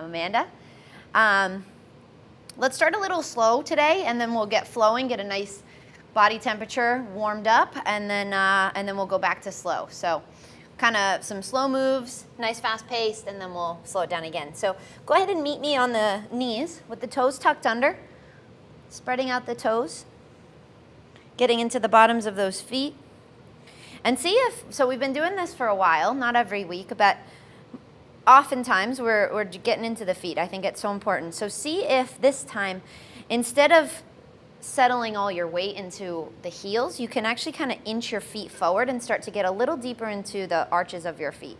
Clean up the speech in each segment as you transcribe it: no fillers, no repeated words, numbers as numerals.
Amanda. Let's start a little slow today, and then we'll get flowing, get a nice body temperature warmed up, and then we'll go back to slow. So kind of some slow moves, nice fast paced, and then we'll slow it down again. So go ahead and meet me on the knees with the toes tucked under, spreading out the toes, getting into the bottoms of those feet. And see if, so we've been doing this for a while, not every week, but oftentimes we're getting into the feet. I think it's so important. So see if this time, instead of settling all your weight into the heels, you can actually kind of inch your feet forward and start to get a little deeper into the arches of your feet.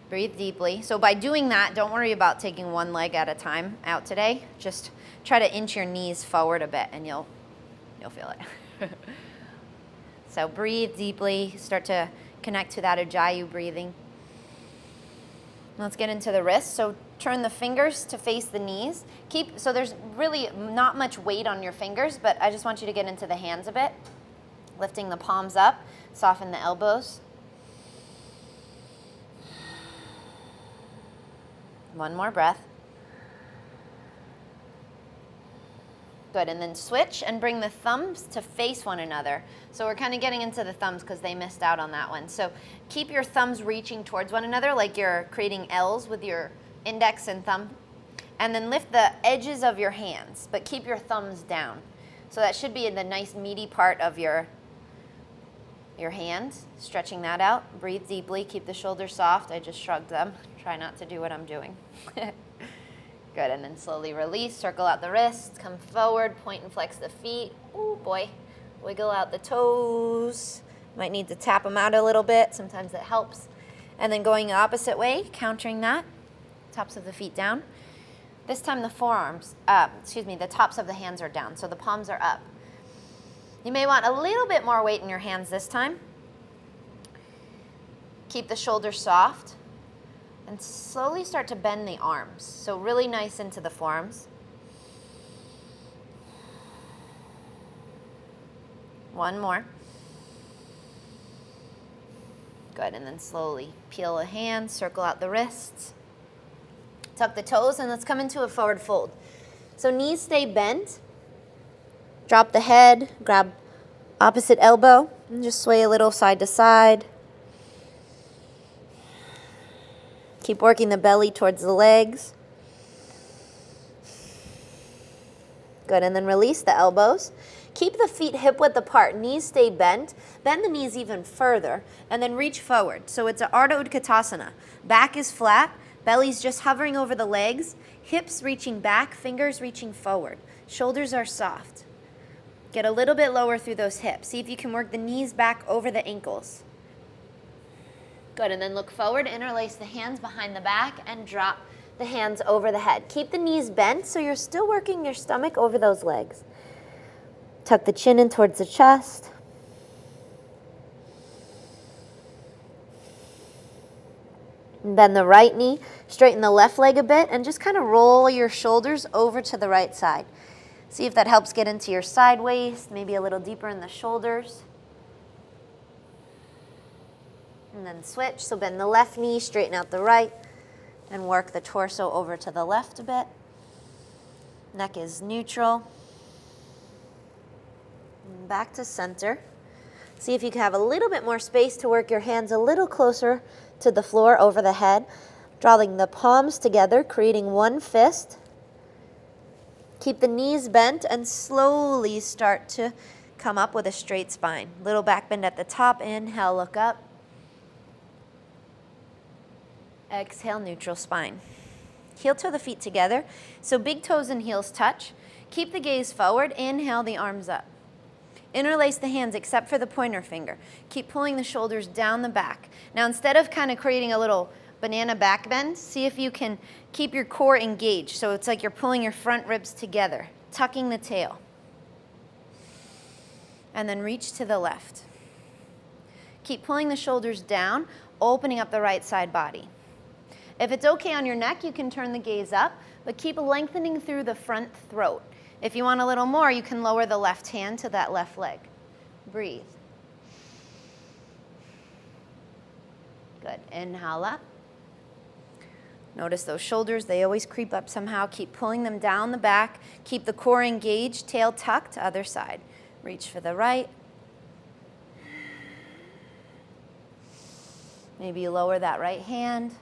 Breathe deeply. So by doing that, don't worry about taking one leg at a time out today. Just try to inch your knees forward a bit and you'll feel it. So breathe deeply. Start to connect to that Ujjayi breathing. Let's get into the wrists. So turn the fingers to face the knees. So there's really not much weight on your fingers, but I just want you to get into the hands a bit. Lifting the palms up, soften the elbows. One more breath. Good, and then switch and bring the thumbs to face one another. So we're kind of getting into the thumbs because they missed out on that one. So keep your thumbs reaching towards one another like you're creating L's with your index and thumb. And then lift the edges of your hands, but keep your thumbs down. So that should be in the nice meaty part of your hand, stretching that out. Breathe deeply, keep the shoulders soft. I just shrugged them. Try not to do what I'm doing. Good, and then slowly release, circle out the wrists, come forward, point and flex the feet. Oh boy, wiggle out the toes. Might need to tap them out a little bit, sometimes that helps. And then going the opposite way, countering that, tops of the feet down. This time the the tops of the hands are down, so the palms are up. You may want a little bit more weight in your hands this time. Keep the shoulders soft. And slowly start to bend the arms. So really nice into the forearms. One more. Good, and then slowly peel the hands, circle out the wrists. Tuck the toes, and let's come into a forward fold. So knees stay bent. Drop the head, grab opposite elbow, and just sway a little side to side. Keep working the belly towards the legs. Good, and then release the elbows. Keep the feet hip-width apart. Knees stay bent. Bend the knees even further, and then reach forward. So it's an Ardha Utkatasana. Back is flat, belly's just hovering over the legs, hips reaching back, fingers reaching forward. Shoulders are soft. Get a little bit lower through those hips. See if you can work the knees back over the ankles. Good, and then look forward, interlace the hands behind the back, and drop the hands over the head. Keep the knees bent so you're still working your stomach over those legs. Tuck the chin in towards the chest. And bend the right knee, straighten the left leg a bit, and just kind of roll your shoulders over to the right side. See if that helps get into your side waist, maybe a little deeper in the shoulders. And then switch, so bend the left knee, straighten out the right, and work the torso over to the left a bit. Neck is neutral. And back to center. See if you can have a little bit more space to work your hands a little closer to the floor over the head. Drawing the palms together, creating one fist. Keep the knees bent and slowly start to come up with a straight spine. Little back bend at the top, inhale, look up. Exhale, neutral spine. Heel toe the feet together. So big toes and heels touch. Keep the gaze forward. Inhale, the arms up. Interlace the hands except for the pointer finger. Keep pulling the shoulders down the back. Now instead of kind of creating a little banana back bend, see if you can keep your core engaged. So it's like you're pulling your front ribs together, tucking the tail. And then reach to the left. Keep pulling the shoulders down, opening up the right side body. If it's okay on your neck, you can turn the gaze up, but keep lengthening through the front throat. If you want a little more, you can lower the left hand to that left leg. Breathe. Good. Inhale up. Notice those shoulders, they always creep up somehow. Keep pulling them down the back. Keep the core engaged, tail tucked, other side. Reach for the right. Maybe you lower that right hand.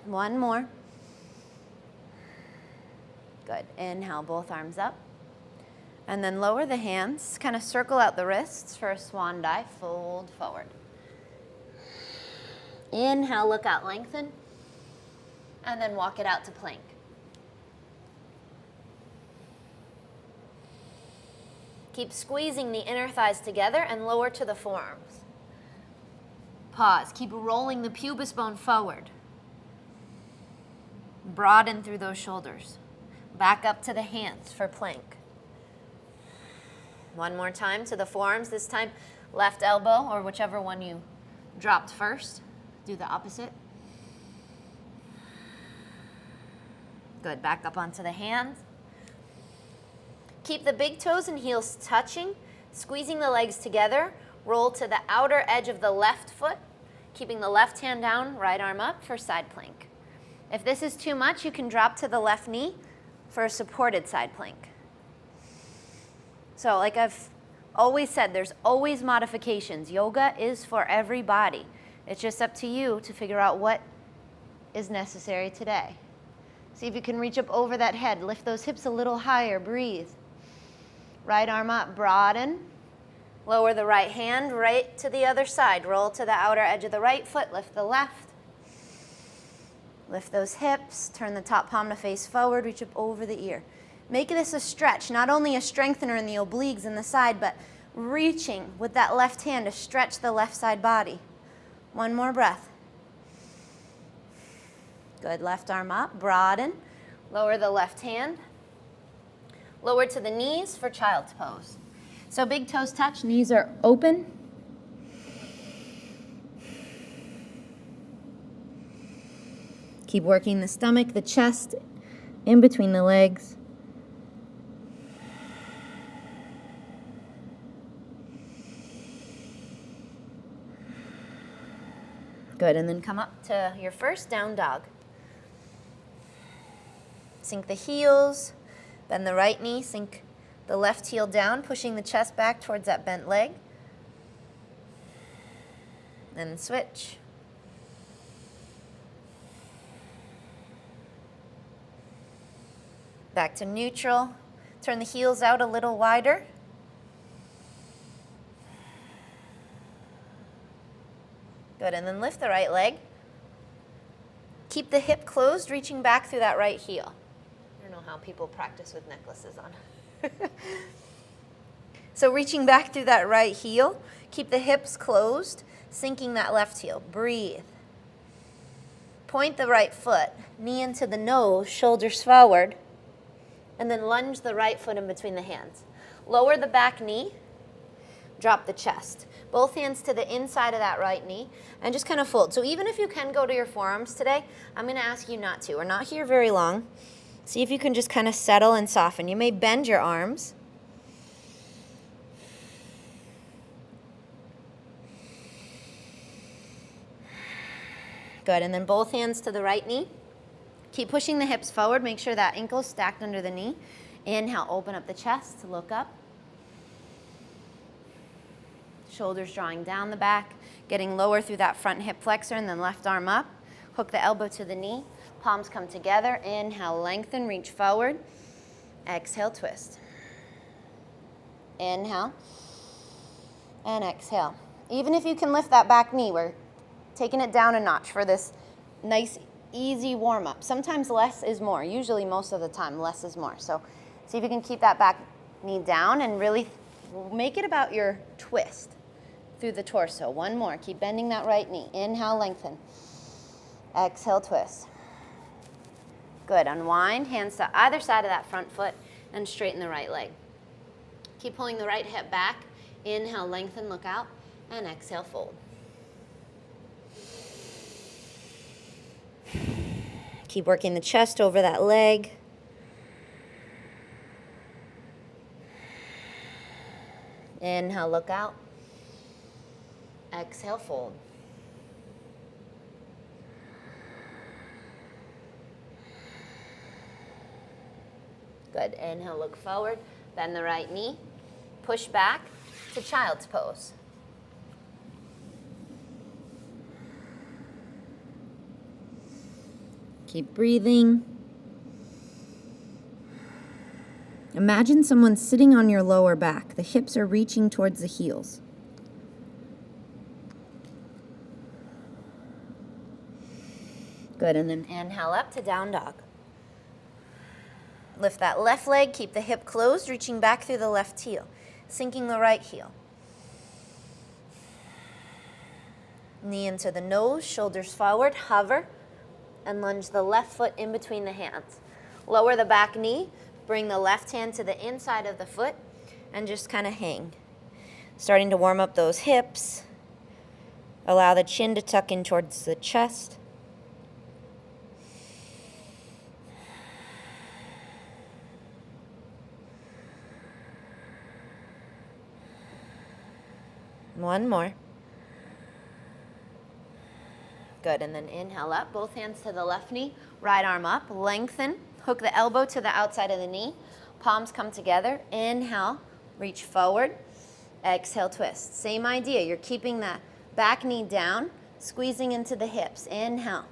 One more. Good. Inhale, both arms up. And then lower the hands. Kind of circle out the wrists for a swan dive. Fold forward. Inhale, look out, lengthen. And then walk it out to plank. Keep squeezing the inner thighs together and lower to the forearms. Pause. Keep rolling the pubis bone forward. Broaden through those shoulders. Back up to the hands for plank. One more time to the forearms. This time, left elbow or whichever one you dropped first. Do the opposite. Good. Back up onto the hands. Keep the big toes and heels touching, squeezing the legs together. Roll to the outer edge of the left foot, keeping the left hand down, right arm up for side plank. If this is too much, you can drop to the left knee for a supported side plank. So like I've always said, there's always modifications. Yoga is for everybody. It's just up to you to figure out what is necessary today. See if you can reach up over that head. Lift those hips a little higher. Breathe. Right arm up, broaden. Lower the right hand right to the other side. Roll to the outer edge of the right foot. Lift the left. Lift those hips. Turn the top palm to face forward. Reach up over the ear. Make this a stretch, not only a strengthener in the obliques and the side, but reaching with that left hand to stretch the left side body. One more breath. Good. Left arm up, broaden. Lower the left hand. Lower to the knees for child's pose. So big toes touch, knees are open. Keep working the stomach, the chest, in between the legs. Good, and then come up to your first down dog. Sink the heels, bend the right knee, sink the left heel down, pushing the chest back towards that bent leg. And switch. Back to neutral. Turn the heels out a little wider. Good, and then lift the right leg. Keep the hip closed, reaching back through that right heel. I don't know how people practice with necklaces on. So reaching back through that right heel, keep the hips closed, sinking that left heel. Breathe. Point the right foot, knee into the nose, shoulders forward, and then lunge the right foot in between the hands. Lower the back knee, drop the chest. Both hands to the inside of that right knee, and just kind of fold. So even if you can go to your forearms today, I'm going to ask you not to. We're not here very long. See if you can just kind of settle and soften. You may bend your arms. Good, and then both hands to the right knee. Keep pushing the hips forward. Make sure that ankle's stacked under the knee. Inhale, open up the chest, look up. Shoulders drawing down the back, getting lower through that front hip flexor, and then left arm up. Hook the elbow to the knee. Palms come together. Inhale, lengthen, reach forward. Exhale, twist. Inhale. And exhale. Even if you can lift that back knee, we're taking it down a notch for this nice, easy warm-up. Sometimes less is more. Usually, most of the time, less is more. So see if you can keep that back knee down and really make it about your twist through the torso. One more. Keep bending that right knee. Inhale, lengthen. Exhale, twist. Good. Unwind. Hands to either side of that front foot and straighten the right leg. Keep pulling the right hip back. Inhale, lengthen, look out, and exhale, fold. Keep working the chest over that leg. Inhale, look out. Exhale, fold. Good. Inhale, look forward. Bend the right knee. Push back to child's pose. Keep breathing. Imagine someone sitting on your lower back. The hips are reaching towards the heels. Good, and then inhale up to down dog. Lift that left leg, keep the hip closed, reaching back through the left heel, sinking the right heel. Knee into the nose, shoulders forward, hover, and lunge the left foot in between the hands. Lower the back knee, bring the left hand to the inside of the foot, and just kind of hang. Starting to warm up those hips. Allow the chin to tuck in towards the chest. One more. Good, and then inhale up, both hands to the left knee, right arm up, lengthen, hook the elbow to the outside of the knee, palms come together, inhale, reach forward, exhale, twist. Same idea, you're keeping that back knee down, squeezing into the hips, inhale,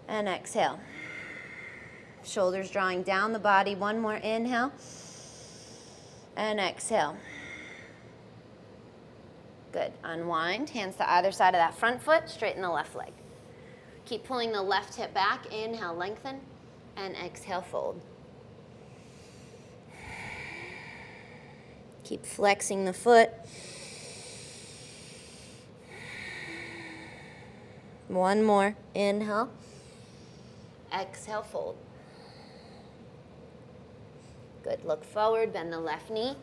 and exhale. Shoulders drawing down the body, one more inhale, and exhale. Good. Unwind. Hands to either side of that front foot. Straighten the left leg. Keep pulling the left hip back. Inhale, lengthen. And exhale, fold. Keep flexing the foot. One more. Inhale. Exhale, fold. Good. Look forward. Bend the left knee.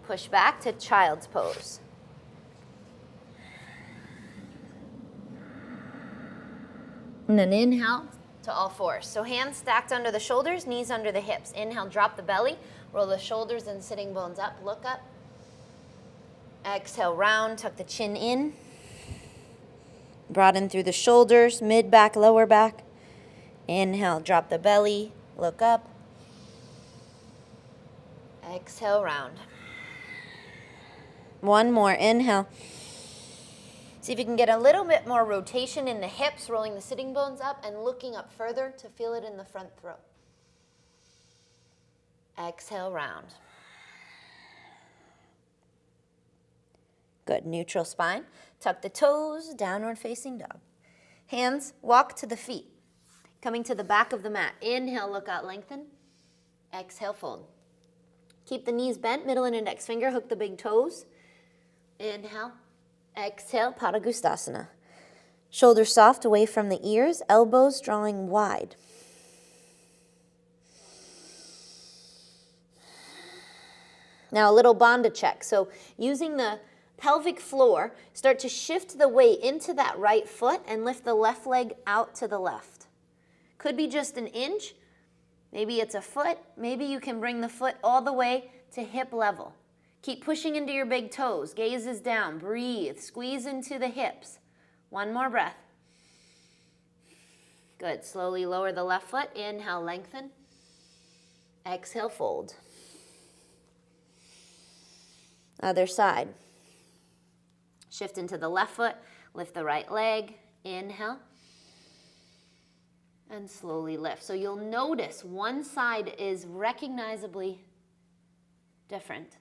Push back to child's pose. And then inhale to all fours. So hands stacked under the shoulders, knees under the hips. Inhale, drop the belly, roll the shoulders and sitting bones up, look up. Exhale, round, tuck the chin in. Broaden through the shoulders, mid back, lower back. Inhale, drop the belly, look up. Exhale, round. One more, inhale. See if you can get a little bit more rotation in the hips, rolling the sitting bones up and looking up further to feel it in the front throat. Exhale, round. Good, neutral spine. Tuck the toes, downward facing dog. Hands, walk to the feet. Coming to the back of the mat. Inhale, look out, lengthen. Exhale, fold. Keep the knees bent, middle and index finger, hook the big toes. Inhale. Exhale, Digasana. Shoulders soft away from the ears, elbows drawing wide. Now a little bandha check. So using the pelvic floor, start to shift the weight into that right foot and lift the left leg out to the left. Could be just an inch, maybe it's a foot, maybe you can bring the foot all the way to hip level. Keep pushing into your big toes. Gaze is down. Breathe. Squeeze into the hips. One more breath. Good. Slowly lower the left foot. Inhale, lengthen. Exhale, fold. Other side. Shift into the left foot. Lift the right leg. Inhale. And slowly lift. So you'll notice one side is recognizably different.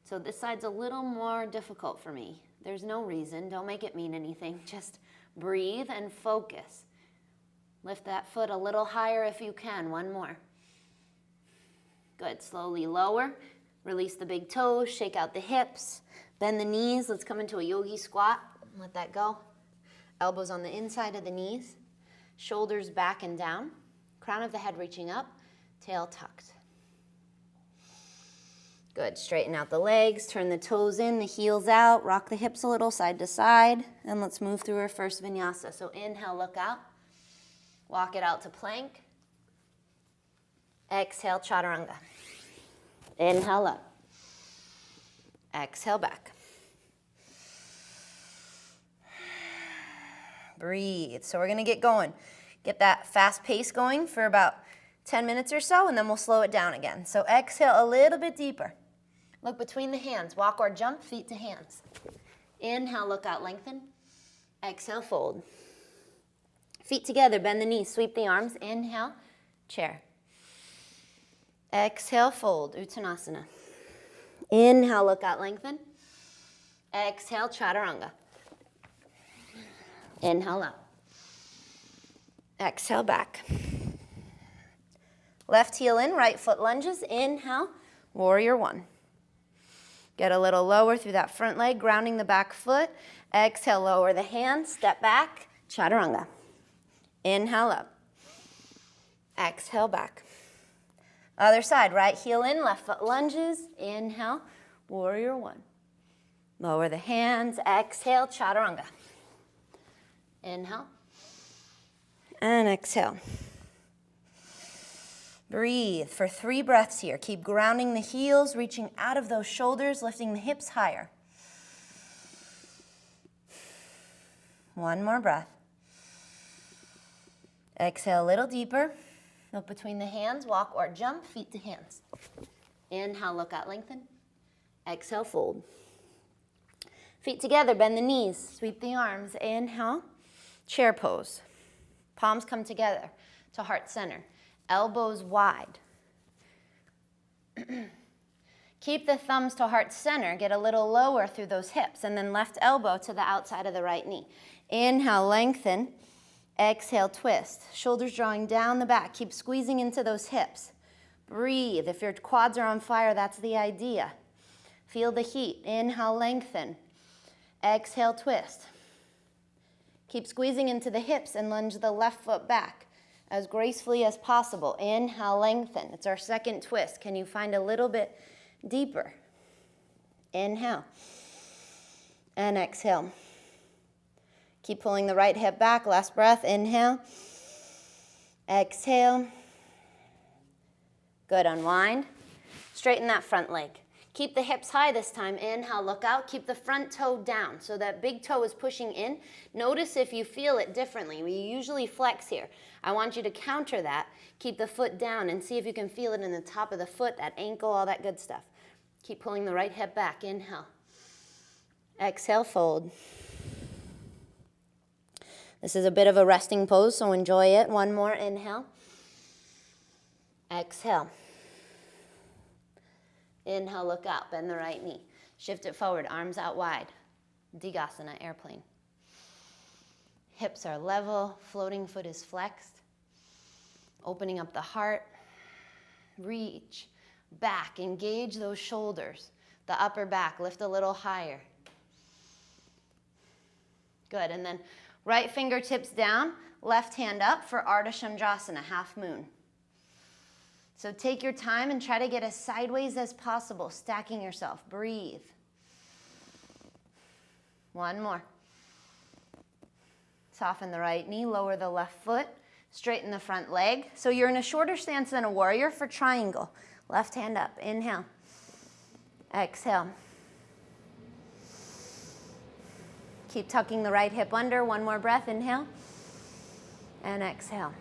So this side's a little more difficult for me. There's no reason. Don't make it mean anything. Just breathe and focus. Lift that foot a little higher if you can. One more. Good. Slowly lower. Release the big toes. Shake out the hips. Bend the knees. Let's come into a yogi squat. Let that go. Elbows on the inside of the knees. Shoulders back and down. Crown of the head reaching up. Tail tucked. Good, straighten out the legs, turn the toes in, the heels out, rock the hips a little side to side, and let's move through our first vinyasa. So inhale, look out, walk it out to plank. Exhale, chaturanga. Inhale up. Exhale back. Breathe. So we're gonna get going. Get that fast pace going for about 10 minutes or so, and then we'll slow it down again. So exhale a little bit deeper. Look between the hands. Walk or jump, feet to hands. Inhale, look out, lengthen. Exhale, fold. Feet together, bend the knees, sweep the arms. Inhale, chair. Exhale, fold, Uttanasana. Inhale, look out, lengthen. Exhale, chaturanga. Inhale up. Exhale, back. Left heel in, right foot lunges. Inhale, warrior one. Get a little lower through that front leg, grounding the back foot. Exhale, lower the hands, step back, chaturanga. Inhale up. Exhale, back. Other side, right heel in, left foot lunges. Inhale, warrior one. Lower the hands, exhale, chaturanga. Inhale. And exhale. Breathe for 3 breaths here. Keep grounding the heels, reaching out of those shoulders, lifting the hips higher. 1 more breath. Exhale a little deeper. Look between the hands, walk or jump, feet to hands. Inhale, look out, lengthen. Exhale, fold. Feet together, bend the knees, sweep the arms. Inhale, chair pose. Palms come together to heart center. Elbows wide. Keep the thumbs to heart center. Get a little lower through those hips. And then left elbow to the outside of the right knee. Inhale, lengthen. Exhale, twist. Shoulders drawing down the back. Keep squeezing into those hips. Breathe. If your quads are on fire, that's the idea. Feel the heat. Inhale, lengthen. Exhale, twist. Keep squeezing into the hips and lunge the left foot back as gracefully as possible. Inhale, lengthen. It's our second twist. Can you find a little bit deeper? Inhale. And exhale. Keep pulling the right hip back. Last breath. Inhale. Exhale. Good. Unwind. Straighten that front leg. Keep the hips high this time. Inhale, look out. Keep the front toe down so that big toe is pushing in. Notice if you feel it differently. We usually flex here. I want you to counter that. Keep the foot down and see if you can feel it in the top of the foot, that ankle, all that good stuff. Keep pulling the right hip back. Inhale. Exhale, fold. This is a bit of a resting pose, so enjoy it. 1 more. Inhale. Exhale. Inhale, look out, bend the right knee. Shift it forward, arms out wide. Digasana, airplane. Hips are level, floating foot is flexed. Opening up the heart. Reach, back, engage those shoulders. The upper back, lift a little higher. Good, and then right fingertips down, left hand up for Ardha Chandrasana, half moon. So take your time and try to get as sideways as possible, stacking yourself. Breathe. 1 more. Soften the right knee, lower the left foot, straighten the front leg. So you're in a shorter stance than a warrior for triangle. Left hand up. Inhale. Exhale. Keep tucking the right hip under. 1 more breath. Inhale. And exhale.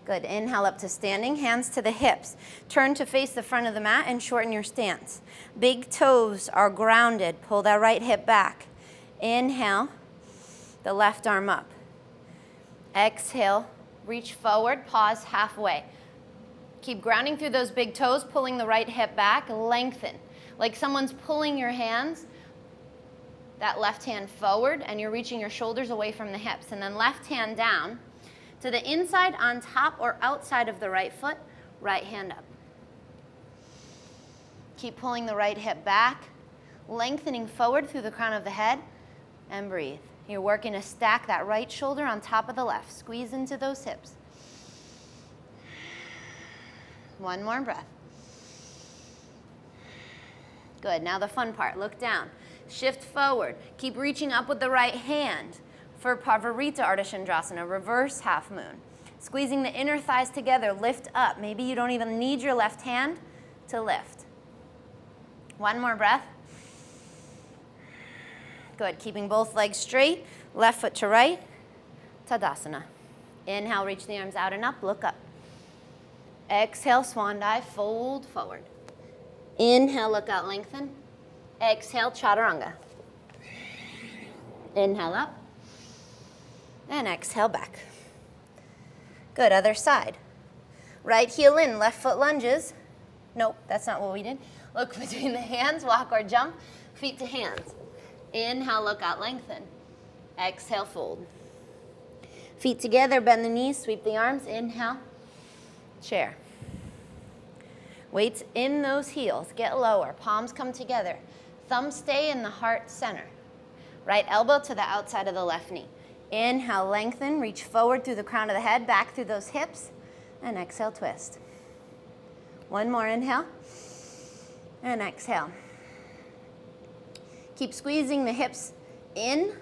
Good. Inhale up to standing, hands to the hips. Turn to face the front of the mat and shorten your stance. Big toes are grounded. Pull that right hip back. Inhale, the left arm up. Exhale, reach forward, pause halfway. Keep grounding through those big toes, pulling the right hip back, lengthen. Like someone's pulling your hands, that left hand forward, and you're reaching your shoulders away from the hips. And then left hand down. To the inside, on top, or outside of the right foot, right hand up. Keep pulling the right hip back, lengthening forward through the crown of the head, and breathe. You're working to stack that right shoulder on top of the left. Squeeze into those hips. 1 more breath. Good, now the fun part, look down. Shift forward, keep reaching up with the right hand. For Parvarita Ardha Chandrasana, reverse half moon. Squeezing the inner thighs together, lift up. Maybe you don't even need your left hand to lift. 1 more breath. Good, keeping both legs straight, left foot to right, Tadasana. Inhale, reach the arms out and up, look up. Exhale, swan dive, fold forward. Inhale, look out, lengthen. Exhale, chaturanga. Inhale up. And exhale back. Good, other side. Right heel in, left foot lunges. Nope, that's not what we did. Look between the hands, walk or jump, feet to hands. Inhale, look out, lengthen. Exhale, fold. Feet together, bend the knees, sweep the arms. Inhale, chair. Weights in those heels, get lower, palms come together. Thumbs stay in the heart center. Right elbow to the outside of the left knee. Inhale, lengthen, reach forward through the crown of the head, back through those hips, and exhale, twist. One more, inhale, and exhale. Keep squeezing the hips in.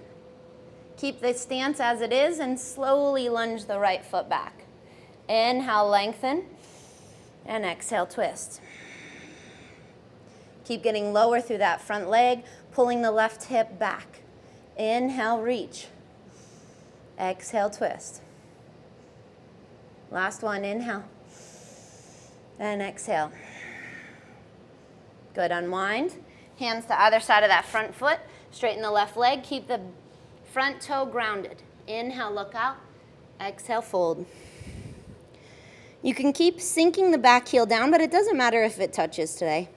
Keep the stance as it is, and slowly lunge the right foot back. Inhale, lengthen, and exhale, twist. Keep getting lower through that front leg, pulling the left hip back. Inhale, reach. Exhale, twist. Last one, inhale. And exhale. Good, unwind. Hands to either side of that front foot. Straighten the left leg. Keep the front toe grounded. Inhale, look out. Exhale, fold. You can keep sinking the back heel down, but it doesn't matter if it touches today.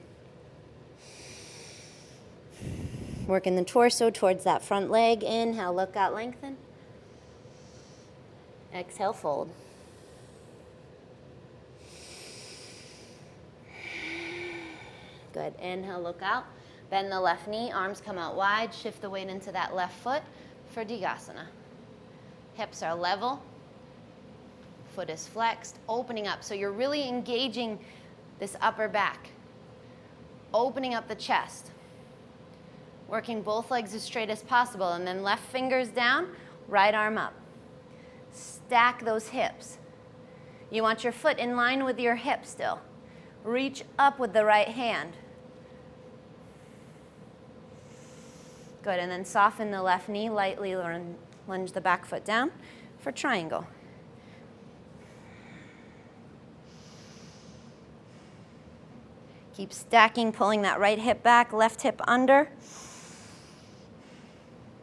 Working the torso towards that front leg. Inhale, look out, lengthen. Exhale, fold. Good. Inhale, look out. Bend the left knee, arms come out wide. Shift the weight into that left foot for Digasana. Hips are level. Foot is flexed, opening up. So you're really engaging this upper back. Opening up the chest. Working both legs as straight as possible. And then left fingers down, right arm up. Stack those hips. You want your foot in line with your hip still. Reach up with the right hand. Good, and then soften the left knee, lightly lunge the back foot down for triangle. Keep stacking, pulling that right hip back, left hip under.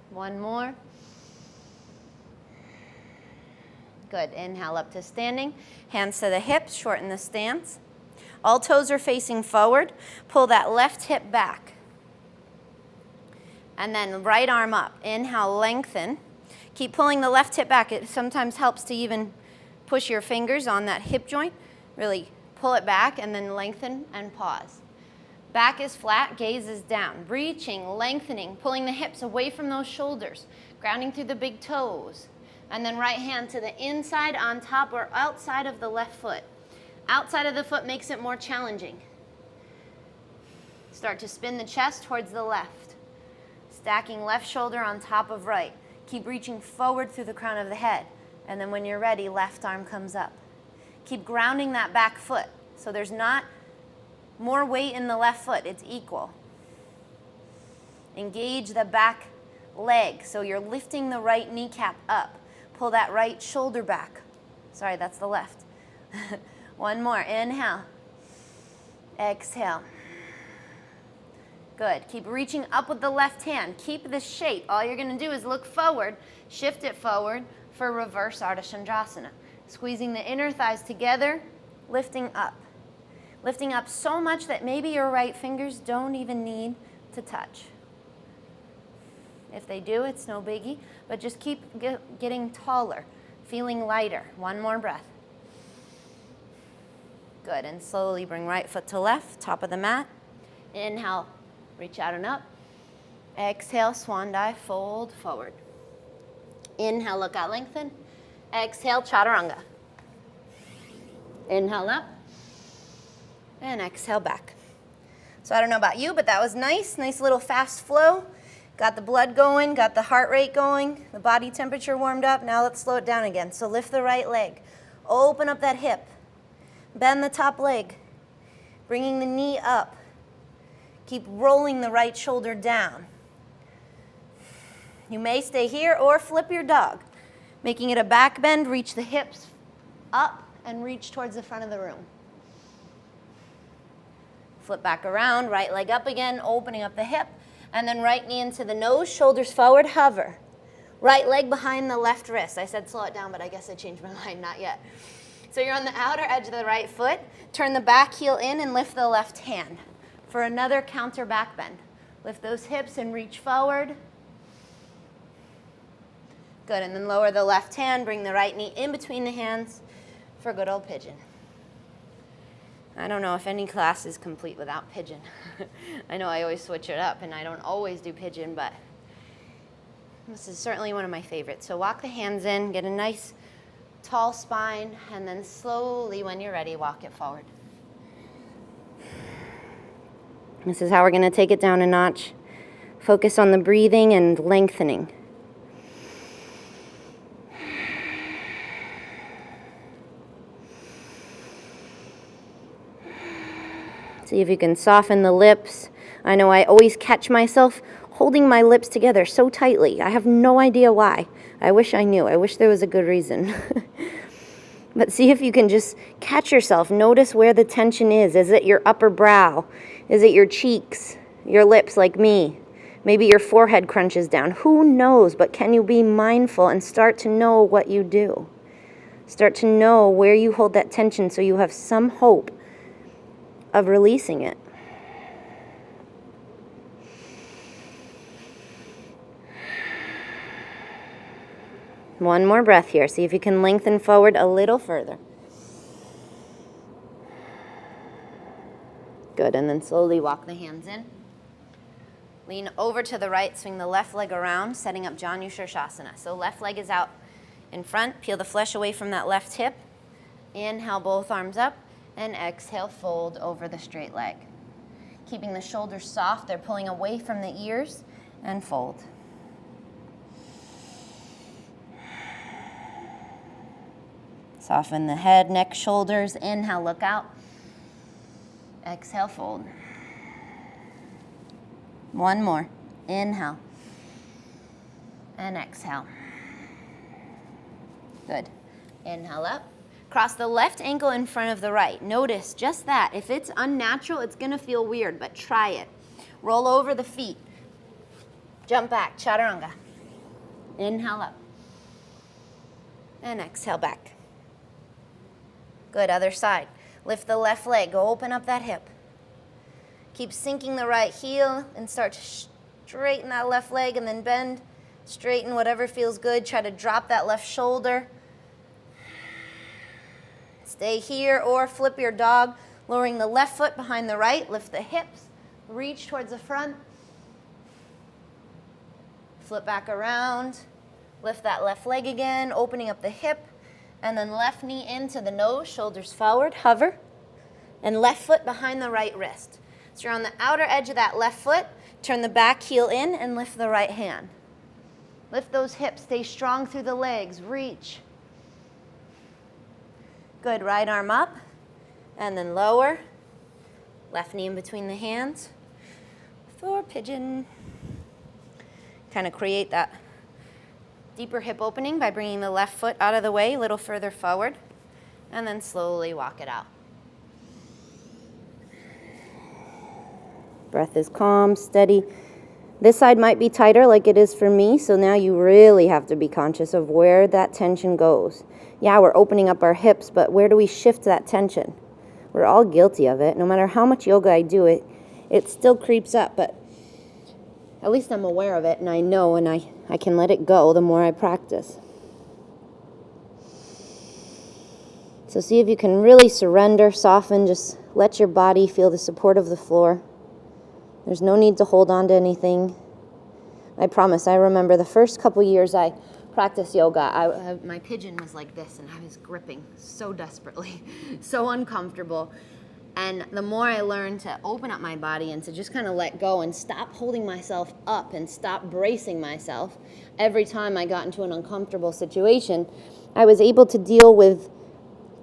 One more. Good, inhale up to standing. Hands to the hips, shorten the stance. All toes are facing forward. Pull that left hip back. And then right arm up. Inhale, lengthen. Keep pulling the left hip back. It sometimes helps to even push your fingers on that hip joint. Really pull it back and then lengthen and pause. Back is flat, gaze is down. Reaching, lengthening, pulling the hips away from those shoulders. Grounding through the big toes. And then right hand to the inside, on top, or outside of the left foot. Outside of the foot makes it more challenging. Start to spin the chest towards the left. Stacking left shoulder on top of right. Keep reaching forward through the crown of the head. And then when you're ready, left arm comes up. Keep grounding that back foot. So there's not more weight in the left foot, it's equal. Engage the back leg. So you're lifting the right kneecap up. Pull that right shoulder back. Sorry, that's the left. One more, inhale. Exhale. Good, keep reaching up with the left hand. Keep this shape. All you're gonna do is look forward, shift it forward for reverse Ardha Chandrasana. Squeezing the inner thighs together, lifting up. Lifting up so much that maybe your right fingers don't even need to touch. If they do, it's no biggie, but just keep getting taller, feeling lighter. One more breath. Good, and slowly bring right foot to left, top of the mat. Inhale, reach out and up. Exhale, swan dive, fold forward. Inhale, look out, lengthen. Exhale, chaturanga. Inhale up. And exhale back. So I don't know about you, but that was nice. Nice little fast flow. Got the blood going, got the heart rate going, the body temperature warmed up. Now let's slow it down again. So lift the right leg. Open up that hip. Bend the top leg. Bringing the knee up. Keep rolling the right shoulder down. You may stay here or flip your dog. Making it a back bend, reach the hips up and reach towards the front of the room. Flip back around, right leg up again, opening up the hip, and then right knee into the nose, shoulders forward, hover. Right leg behind the left wrist. I said slow it down, but I guess I changed my mind, not yet. So you're on the outer edge of the right foot. Turn the back heel in and lift the left hand for another counter back bend. Lift those hips and reach forward. Good, and then lower the left hand, bring the right knee in between the hands for good old pigeon. I don't know if any class is complete without pigeon. I know I always switch it up, and I don't always do pigeon, but this is certainly one of my favorites. So walk the hands in, get a nice tall spine, and then slowly, when you're ready, walk it forward. This is how we're going to take it down a notch. Focus on the breathing and lengthening. See if you can soften the lips. I know I always catch myself holding my lips together so tightly. I have no idea why. I wish I knew. I wish there was a good reason. But see if you can just catch yourself. Notice where the tension is. Is it your upper brow? Is it your cheeks? Your lips like me? Maybe your forehead crunches down. Who knows? But can you be mindful and start to know what you do? Start to know where you hold that tension so you have some hope of releasing it. One more breath here. See if you can lengthen forward a little further. Good, and then slowly walk the hands in. Lean over to the right, swing the left leg around, setting up Janu Shirshasana. So left leg is out in front. Peel the flesh away from that left hip. Inhale, both arms up, and exhale, fold over the straight leg. Keeping the shoulders soft, they're pulling away from the ears, and fold. Soften the head, neck, shoulders. Inhale, look out. Exhale, fold. One more. Inhale. And exhale. Good. Inhale up. Cross the left ankle in front of the right. Notice just that. If it's unnatural, it's going to feel weird, but try it. Roll over the feet. Jump back. Chaturanga. Inhale up. And exhale back. Good, other side. Lift the left leg, go open up that hip. Keep sinking the right heel and start to straighten that left leg and then bend. Straighten whatever feels good. Try to drop that left shoulder. Stay here or flip your dog, lowering the left foot behind the right. Lift the hips, reach towards the front. Flip back around. Lift that left leg again, opening up the hip. And then left knee into the nose, shoulders forward, hover. And left foot behind the right wrist. So you're on the outer edge of that left foot. Turn the back heel in and lift the right hand. Lift those hips, stay strong through the legs, reach. Good, right arm up. And then lower. Left knee in between the hands. For pigeon. Kind of create that deeper hip opening by bringing the left foot out of the way, a little further forward, and then slowly walk it out. Breath is calm, steady. This side might be tighter like it is for me, so now you really have to be conscious of where that tension goes. Yeah, we're opening up our hips, but where do we shift that tension? We're all guilty of it. No matter how much yoga I do, it still creeps up, but at least I'm aware of it, and I know, and I can let it go the more I practice. So see if you can really surrender, soften, just let your body feel the support of the floor. There's no need to hold on to anything. I promise, I remember the first couple years I practiced yoga, my pigeon was like this, and I was gripping so desperately, so uncomfortable. And the more I learned to open up my body and to just kind of let go and stop holding myself up and stop bracing myself every time I got into an uncomfortable situation, I was able to deal with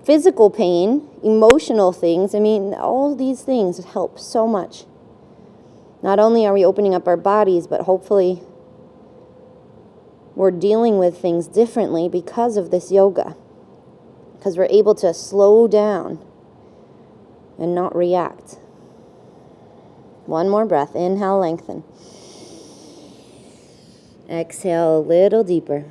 physical pain, emotional things. I mean, all these things help so much. Not only are we opening up our bodies, but hopefully we're dealing with things differently because of this yoga. because we're able to slow down and not react. One more breath. Inhale, lengthen. Exhale a little deeper.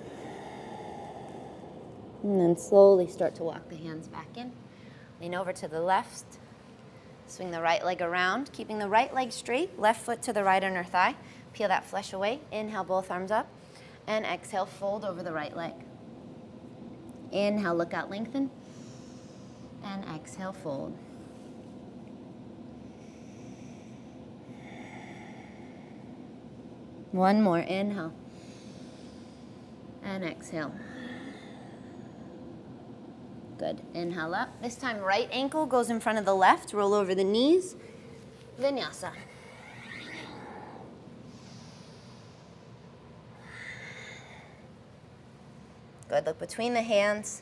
And then slowly start to walk the hands back in. Lean over to the left. Swing the right leg around, keeping the right leg straight, left foot to the right inner thigh. Peel that flesh away. Inhale, both arms up. And exhale, fold over the right leg. Inhale, look out, lengthen. And exhale, fold. One more, inhale. And exhale. Good, inhale up. This time, right ankle goes in front of the left, roll over the knees. Vinyasa. Good, look between the hands.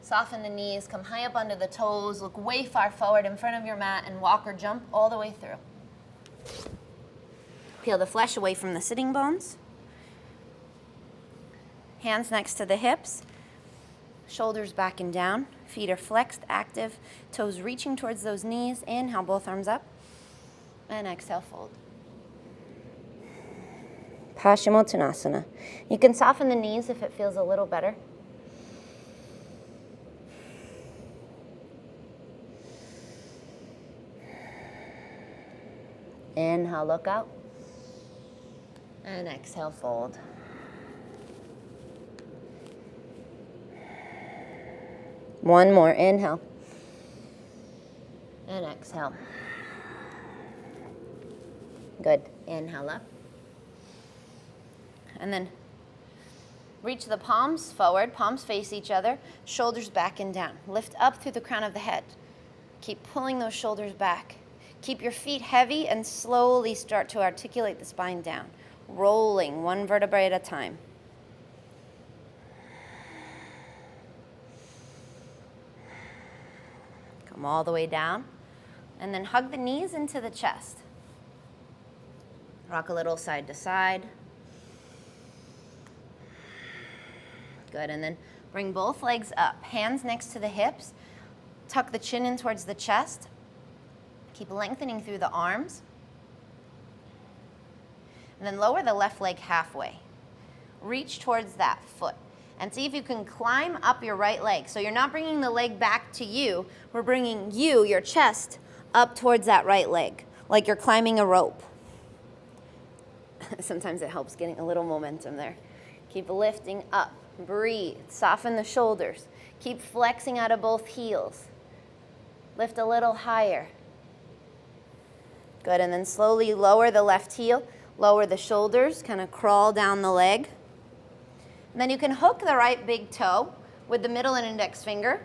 Soften the knees, come high up onto the toes, look way far forward in front of your mat, and walk or jump all the way through. Peel the flesh away from the sitting bones. Hands next to the hips. Shoulders back and down. Feet are flexed, active. Toes reaching towards those knees. Inhale, both arms up. And exhale, fold. Paschimottanasana. You can soften the knees if it feels a little better. Inhale, look out. And exhale, fold. One more, inhale. And exhale. Good, inhale up. And then reach the palms forward, palms face each other, shoulders back and down. Lift up through the crown of the head. Keep pulling those shoulders back. Keep your feet heavy and slowly start to articulate the spine down. Rolling one vertebrae at a time. Come all the way down. And then hug the knees into the chest. Rock a little side to side. Good, and then bring both legs up. Hands next to the hips. Tuck the chin in towards the chest. Keep lengthening through the arms. And then lower the left leg halfway. Reach towards that foot. And see if you can climb up your right leg. So you're not bringing the leg back to you. We're bringing you, your chest, up towards that right leg, like you're climbing a rope. Sometimes it helps getting a little momentum there. Keep lifting up. Breathe. Soften the shoulders. Keep flexing out of both heels. Lift a little higher. Good, and then slowly lower the left heel. Lower the shoulders, kind of crawl down the leg. And then you can hook the right big toe with the middle and index finger.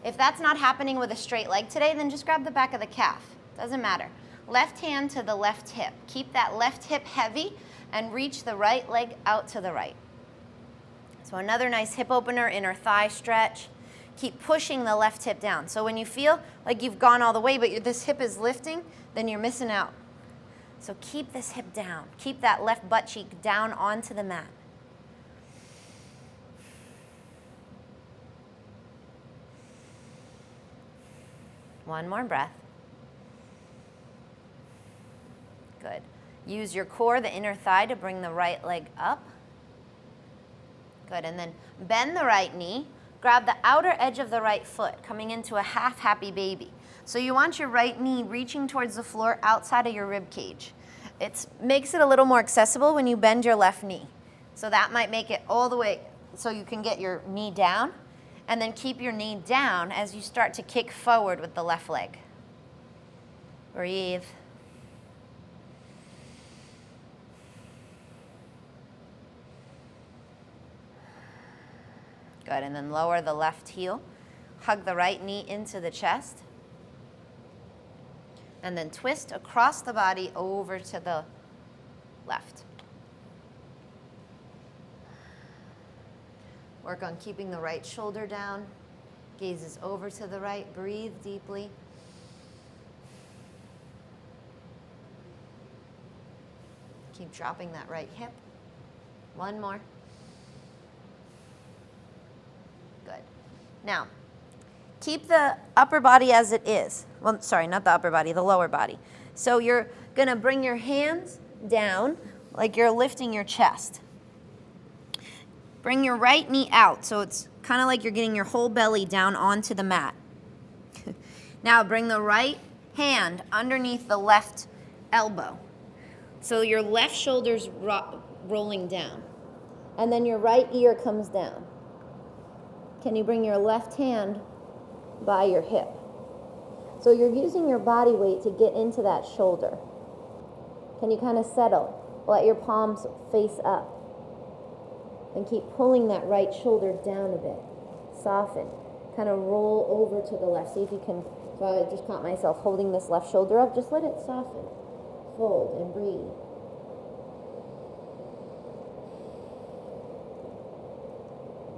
If that's not happening with a straight leg today, then just grab the back of the calf. Doesn't matter. Left hand to the left hip. Keep that left hip heavy and reach the right leg out to the right. So another nice hip opener, inner thigh stretch. Keep pushing the left hip down. So when you feel like you've gone all the way, but this hip is lifting, then you're missing out. So keep this hip down. Keep that left butt cheek down onto the mat. One more breath. Good. Use your core, the inner thigh, to bring the right leg up. Good, and then bend the right knee. Grab the outer edge of the right foot, coming into a half happy baby. So you want your right knee reaching towards the floor outside of your rib cage. It makes it a little more accessible when you bend your left knee. So that might make it all the way so you can get your knee down, and then keep your knee down as you start to kick forward with the left leg. Breathe. Good, and then lower the left heel. Hug the right knee into the chest. And then twist across the body over to the left. Work on keeping the right shoulder down. Gazes over to the right. Breathe deeply. Keep dropping that right hip. One more. Now, keep the upper body as it is. Well, sorry, not the upper body, the lower body. So you're gonna bring your hands down like you're lifting your chest. Bring your right knee out, so it's kind of like you're getting your whole belly down onto the mat. Now bring the right hand underneath the left elbow. So your left shoulder's rolling down. And then your right ear comes down. Can you bring your left hand by your hip? So you're using your body weight to get into that shoulder. Can you kind of settle? Let your palms face up. And keep pulling that right shoulder down a bit. Soften. Kind of roll over to the left. See if you can, so I just caught myself holding this left shoulder up. Just let it soften. Fold and breathe.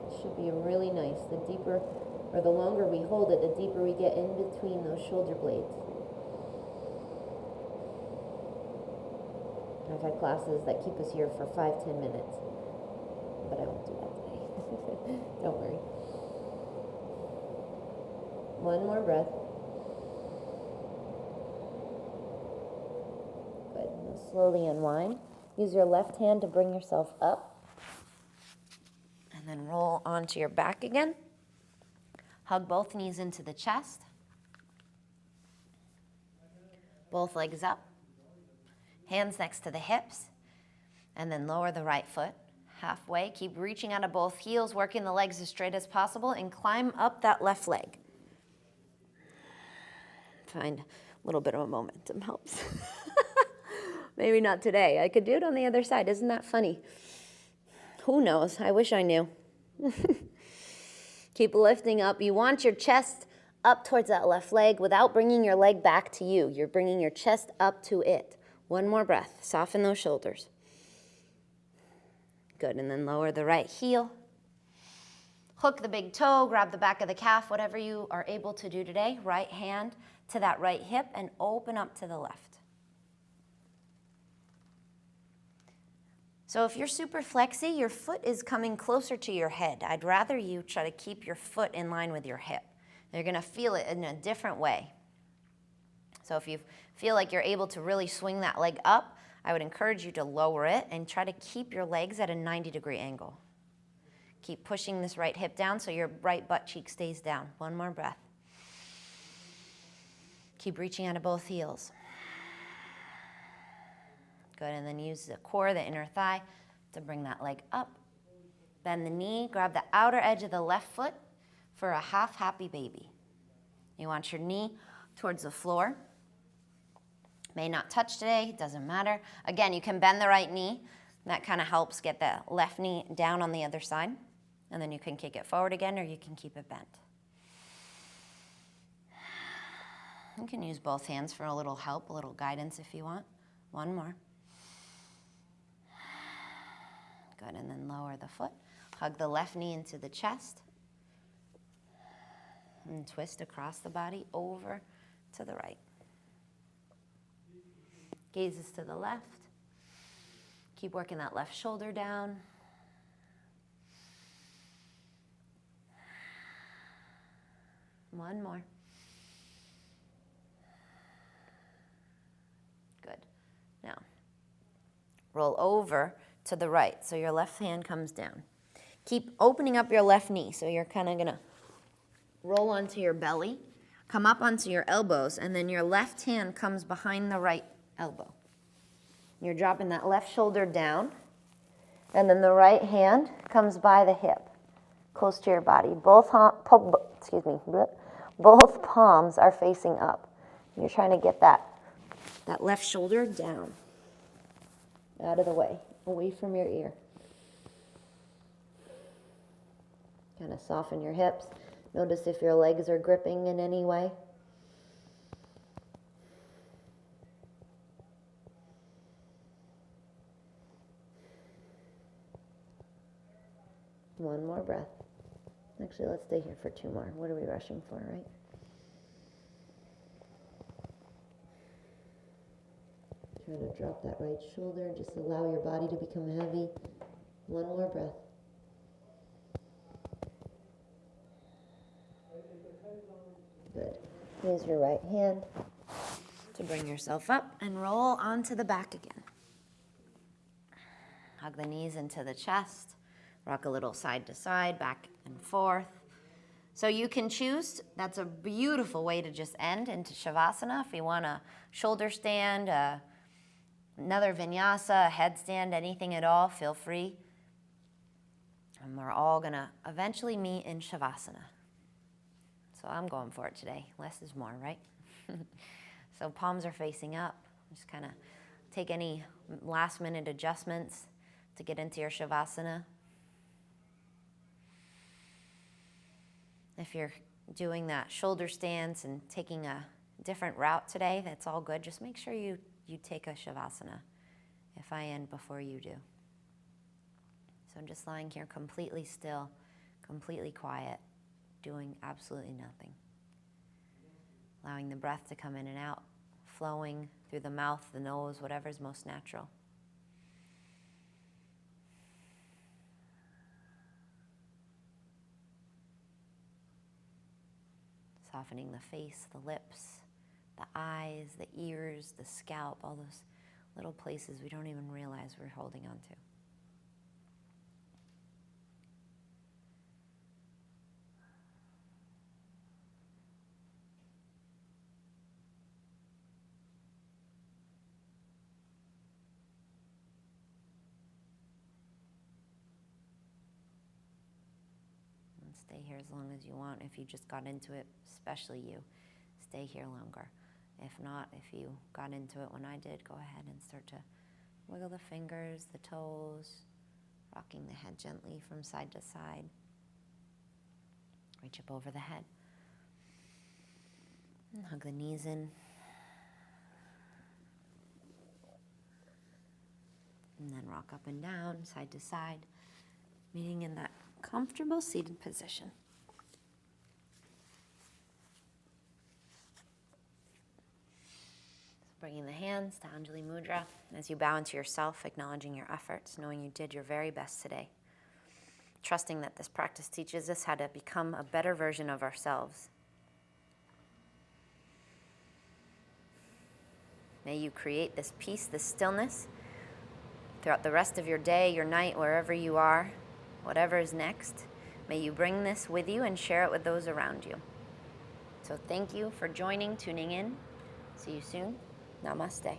It should be really nice. The deeper, or the longer we hold it, the deeper we get in between those shoulder blades. I've had classes that keep us here for 5-10 minutes. But I won't do that today. Don't worry. One more breath. Good. Now slowly unwind. Use your left hand to bring yourself up. And then roll onto your back again. Hug both knees into the chest. Both legs up. Hands next to the hips. And then lower the right foot. Halfway, keep reaching out of both heels, working the legs as straight as possible, and climb up that left leg. Find a little bit of a momentum helps. Maybe not today. I could do it on the other side. Isn't that funny? Who knows? I wish I knew. Keep lifting up. You want your chest up towards that left leg without bringing your leg back to you. You're bringing your chest up to it. One more breath. Soften those shoulders. Good, and then lower the right heel. Hook the big toe, grab the back of the calf, whatever you are able to do today. Right hand to that right hip and open up to the left. So if you're super flexy, your foot is coming closer to your head. I'd rather you try to keep your foot in line with your hip. You're gonna feel it in a different way. So if you feel like you're able to really swing that leg up, I would encourage you to lower it and try to keep your legs at a 90-degree angle. Keep pushing this right hip down so your right butt cheek stays down. One more breath. Keep reaching out of both heels. Good, and then use the core, the inner thigh, to bring that leg up. Bend the knee, grab the outer edge of the left foot for a half happy baby. You want your knee towards the floor. May not touch today, doesn't matter. Again, you can bend the right knee. That kind of helps get the left knee down on the other side. And then you can kick it forward again, or you can keep it bent. You can use both hands for a little help, a little guidance if you want. One more. Good, and then lower the foot. Hug the left knee into the chest. And twist across the body over to the right. Gazes to the left. Keep working that left shoulder down. One more. Good. Now, roll over to the right. So your left hand comes down. Keep opening up your left knee. So you're kind of going to roll onto your belly, come up onto your elbows, and then your left hand comes behind the right elbow. You're dropping that left shoulder down, and then the right hand comes by the hip, close to your body. Both palms are facing up. You're trying to get that left shoulder down, out of the way, away from your ear. Kind of soften your hips. Notice if your legs are gripping in any way. One more breath. Actually, let's stay here for two more. What are we rushing for, right? Try to drop that right shoulder and just allow your body to become heavy. One more breath. use your right hand to bring yourself up and roll onto the back again. Hug the knees into the chest. Rock a little side to side, back and forth. So you can choose, that's a beautiful way to just end into Shavasana. If you want a shoulder stand, another Vinyasa, a headstand, anything at all, feel free. And we're all gonna eventually meet in Shavasana. So I'm going for it today. Less is more, right? So palms are facing up. Just kind of take any last minute adjustments to get into your Shavasana. If you're doing that shoulder stance and taking a different route today, that's all good. Just make sure you take a Shavasana if I end before you do. So I'm just lying here completely still, completely quiet, doing absolutely nothing. Allowing the breath to come in and out, flowing through the mouth, the nose, whatever's most natural. Softening the face, the lips, the eyes, the ears, the scalp, all those little places we don't even realize we're holding on to. Stay here as long as you want. If you just got into it, especially you, stay here longer. If not, if you got into it when I did, go ahead and start to wiggle the fingers, the toes, rocking the head gently from side to side. Reach up over the head. And hug the knees in. And then rock up and down, side to side, meeting in that comfortable seated position. So bringing the hands to Anjali Mudra. As you bow into yourself, acknowledging your efforts, knowing you did your very best today. Trusting that this practice teaches us how to become a better version of ourselves. May you create this peace, this stillness throughout the rest of your day, your night, wherever you are. Whatever is next, may you bring this with you and share it with those around you. So thank you for joining, tuning in. See you soon. Namaste.